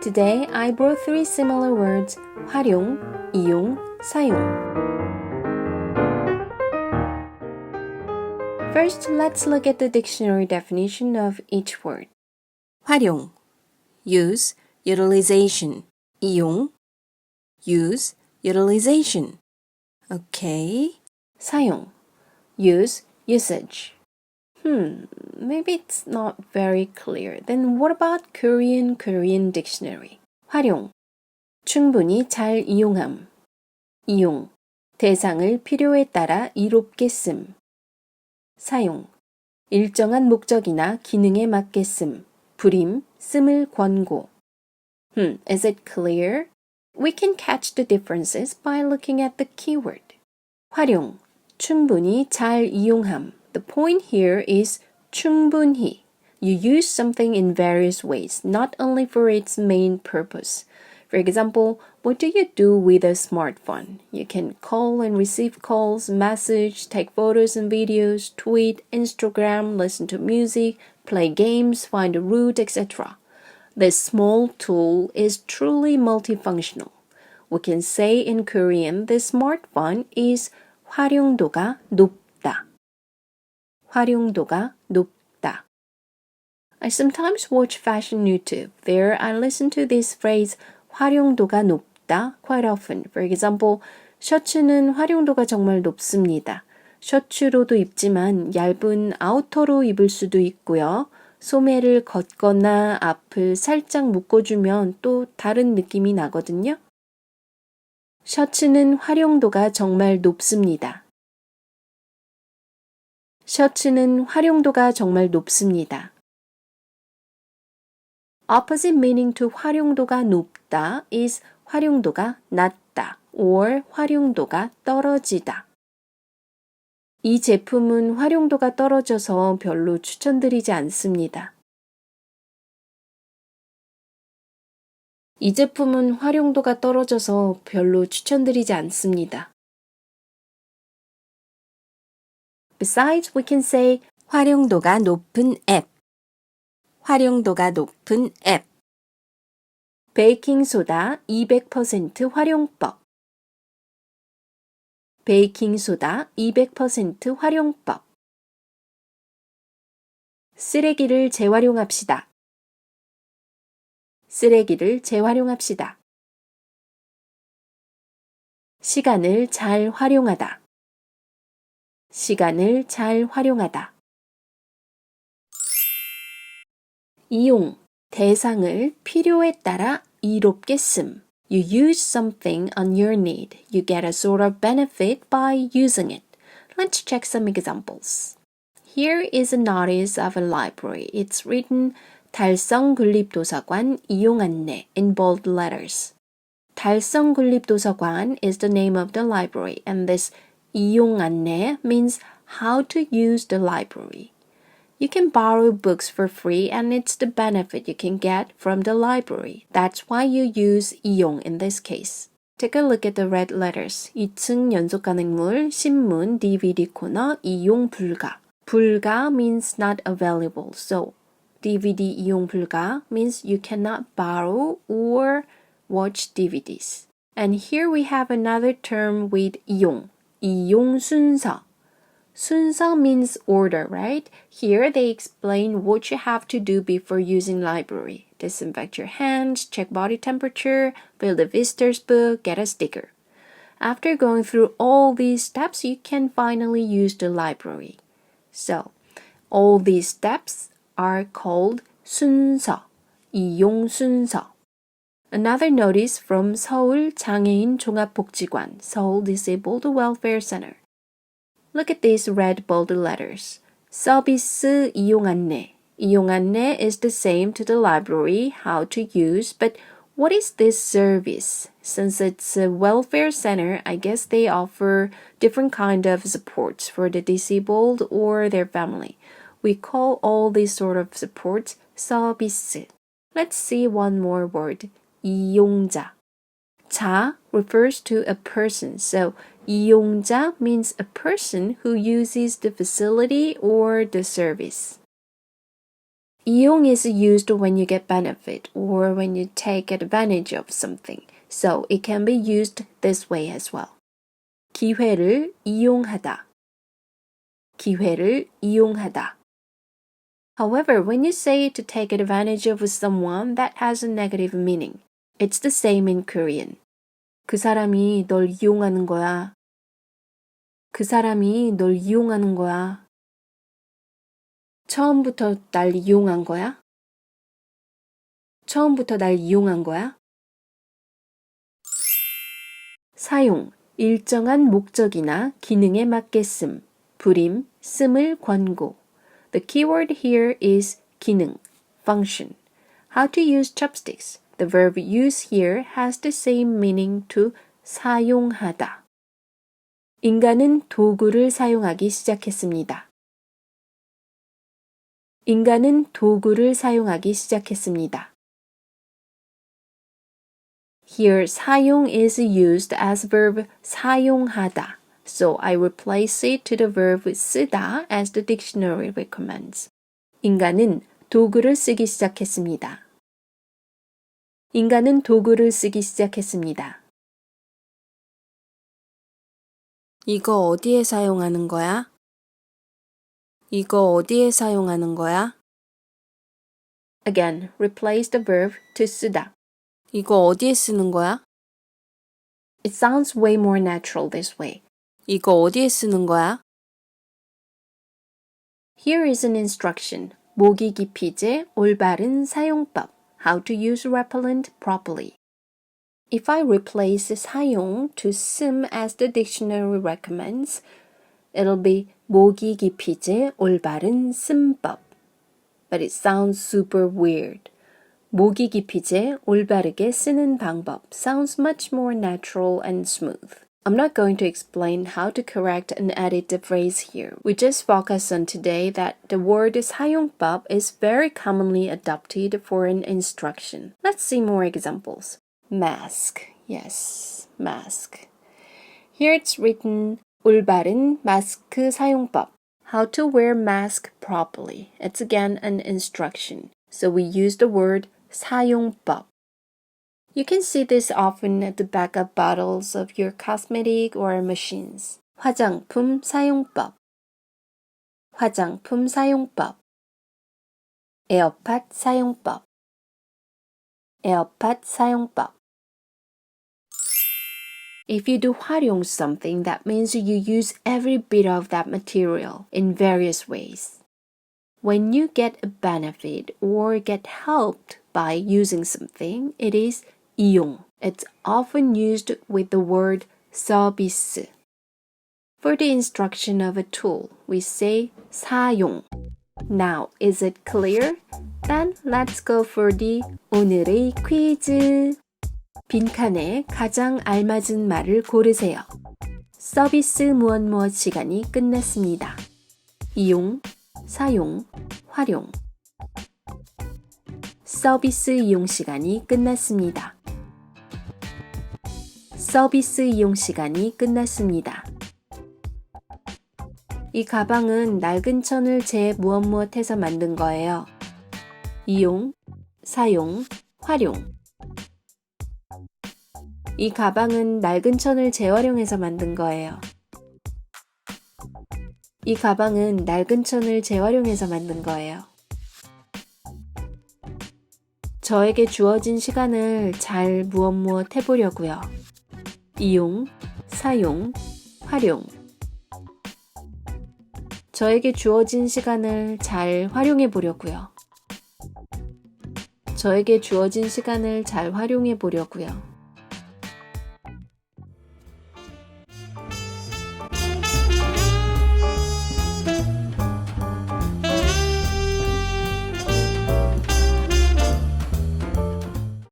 Today I brought three similar words, 활용, 이용, 사용. First, let's look at the dictionary definition of each word. 활용, use, utilization. 이용, use, utilization. Okay. 사용, use, usage. Maybe it's not very clear. Then what about Korean dictionary? 활용, 충분히 잘 이용함. 이용, 대상을 필요에 따라 이롭게 씀. 사용, 일정한 목적이나 기능에 맞게 씀. 불임, 씀을 권고. Is it clear? We can catch the differences by looking at the keyword. 활용, 충분히 잘 이용함. The point here is 충분히. You use something in various ways, not only for its main purpose. For example, what do you do with a smartphone? You can call and receive calls, message, take photos and videos, tweet, Instagram, listen to music, play games, find a route, etc. This small tool is truly multifunctional. We can say in Korean, the smartphone is 활용도가 높다. 활용도가 높다. I sometimes watch fashion YouTube. There I listen to this phrase 활용도가 높다 quite often. For example, 셔츠는 활용도가 정말 높습니다. 셔츠로도 입지만 얇은 아우터로 입을 수도 있고요. 소매를 걷거나 앞을 살짝 묶어주면 또 다른 느낌이 나거든요. 셔츠는 활용도가 정말 높습니다. 셔츠는 활용도가 정말 높습니다. Opposite meaning to 활용도가 높다 is 활용도가 낮다 or 활용도가 떨어지다. 이 제품은 활용도가 떨어져서 별로 추천드리지 않습니다. 이 제품은 활용도가 떨어져서 별로 추천드리지 않습니다. Besides, we can say 활용도가 높은 앱. 활용도가 높은 앱. 베이킹소다 200% 활용법. 베이킹소다 200% 활용법. 쓰레기를 재활용합시다. 쓰레기를 재활용합시다. 시간을 잘 활용하다. 시간을 잘 활용하다. 이용, 대상을 필요에 따라 이롭게 씀. You use something on your need. You get a sort of benefit by using it. Let's check some examples. Here is a notice of a library. It's written 달성군립도서관 이용 안내 in bold letters. 달성군립도서관 is the name of the library, and this 이용 안내 means how to use the library. You can borrow books for free, and it's the benefit you can get from the library. That's why you use 이용 in this case. Take a look at the red letters. 2층 연속 가능물, 신문, DVD 코너, 이용 불가. 불가 means not available, so DVD 이용 불가 means you cannot borrow or watch DVDs. And here we have another term with 이용. 이용 순서. 순서 means order, right? Here they explain what you have to do before using library. Disinfect your hands, check body temperature, fill the visitor's book, get a sticker. After going through all these steps, you can finally use the library. So, all these steps are called 순서, 이용 순서. Another notice from 서울 장애인 종합복지관, Seoul Disabled Welfare Center. Look at these red bold letters. 서비스 이용 안내. 이용 안내 is the same to the library, how to use, but what is this service? Since it's a welfare center, I guess they offer different kind of supports for the disabled or their family. We call all these sort of supports 서비스. Let's see one more word. 이용자. 자 refers to a person, so 이용자 means a person who uses the facility or the service. 이용 is used when you get benefit or when you take advantage of something, so it can be used this way as well. 기회를 이용하다. 기회를 이용하다. However, when you say to take advantage of someone, that has a negative meaning. It's the same in Korean. 그 사람이 널 이용하는 거야. 그 사람이 널 이용하는 거야. 처음부터 날 이용한 거야? 처음부터 날 이용한 거야? 사용, 일정한 목적이나 기능에 맞게 씀, 불임, 씀을 권고. The keyword here is 기능, function. How to use chopsticks. The verb use here has the same meaning to 사용하다. 인간은 도구를 사용하기 시작했습니다. 인간은 도구를 사용하기 시작했습니다. Here, 사용 is used as verb 사용하다. So I replace it to the verb 쓰다 as the dictionary recommends. 인간은 도구를 쓰기 시작했습니다. 인간은 도구를 쓰기 시작했습니다. 이거 어디에 사용하는 거야? 이거 어디에 사용하는 거야? Again, replace the verb to 쓰다. 이거 어디에 쓰는 거야? It sounds way more natural this way. 이거 어디에 쓰는 거야? Here is an instruction. 모기 기피제 올바른 사용법. How to use repellent properly. If I replace 사용 to 씀 as the dictionary recommends, it'll be 모기 기피제 올바른 씀법. But it sounds super weird. 모기 기피제 올바르게 쓰는 방법 sounds much more natural and smooth. I'm not going to explain how to correct and edit the phrase here. We just focus on today that the word 사용법 is very commonly adopted for an instruction. Let's see more examples. Mask. Yes, mask. Here it's written 올바른 마스크 사용법. How to wear mask properly. It's again an instruction. So we use the word 사용법. You can see this often at the back of bottles of your cosmetic or machines. 화장품 사용법. 화장품 사용법. 에어팟 사용법. 에어팟 사용법. If you do 활용 something, that means you use every bit of that material in various ways. When you get a benefit or get helped by using something, it is 이용. It's often used with the word 서비스. For the instruction of a tool, we say 사용. Now, is it clear? Then let's go for the 오늘의 퀴즈. 빈칸에 가장 알맞은 말을 고르세요. 서비스 무엇 시간이 끝났습니다. 이용, 사용, 활용. 서비스 이용 시간이 끝났습니다. 서비스 이용 시간이 끝났습니다. 이 가방은 낡은 천을 재 무엇해서 만든 거예요. 이용, 사용, 활용. 이 가방은 낡은 천을 재활용해서 만든 거예요. 이 가방은 낡은 천을 재활용해서 만든 거예요. 저에게 주어진 시간을 잘 무엇 해보려고요. 이용, 사용, 활용. 저에게 주어진 시간을 잘 활용해 보려고요. 저에게 주어진 시간을 잘 활용해 보려고요.